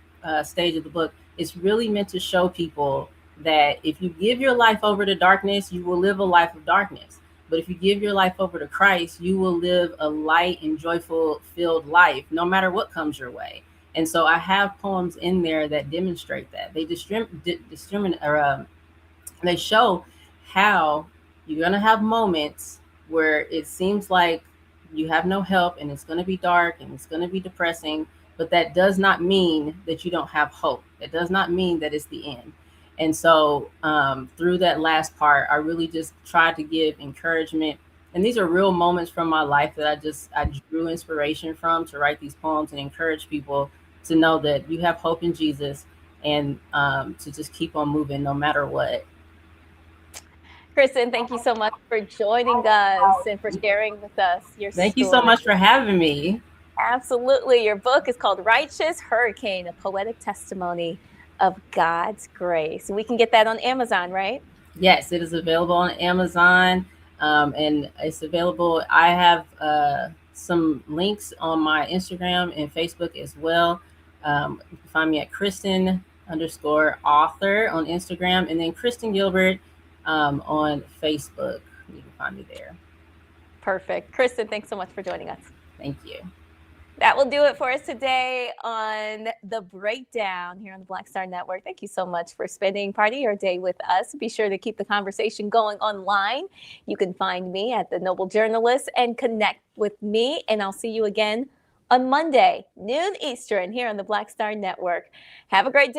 stage of the book, it's really meant to show people that if you give your life over to darkness, you will live a life of darkness. But if you give your life over to Christ, you will live a light and joyful filled life, no matter what comes your way. And so I have poems in there that demonstrate that. They they show how you're going to have moments where it seems like you have no help and it's going to be dark and it's going to be depressing, but that does not mean that you don't have hope. It does not mean that it's the end. And so through that last part, I really just tried to give encouragement. And these are real moments from my life that I drew inspiration from to write these poems and encourage people to know that you have hope in Jesus and to just keep on moving no matter what. Kristen, thank you so much for joining us and for sharing with us your story. Thank you so much for having me. Absolutely. Your book is called Righteous Hurricane, a poetic testimony of God's grace. We can get that on Amazon, right? Yes, it is available on Amazon. And it's available. I have some links on my Instagram and Facebook as well. You can find me at Kristen_author on Instagram, and then Kristen Gilbert on Facebook. You can find me there. Perfect. Kristen, thanks so much for joining us. Thank you. That will do it for us today on The Breakdown here on the Black Star Network. Thank you so much for spending part of your day with us. Be sure to keep the conversation going online. You can find me at The Noble Journalist and connect with me, and I'll see you again on Monday, noon Eastern, here on the Black Star Network. Have a great day.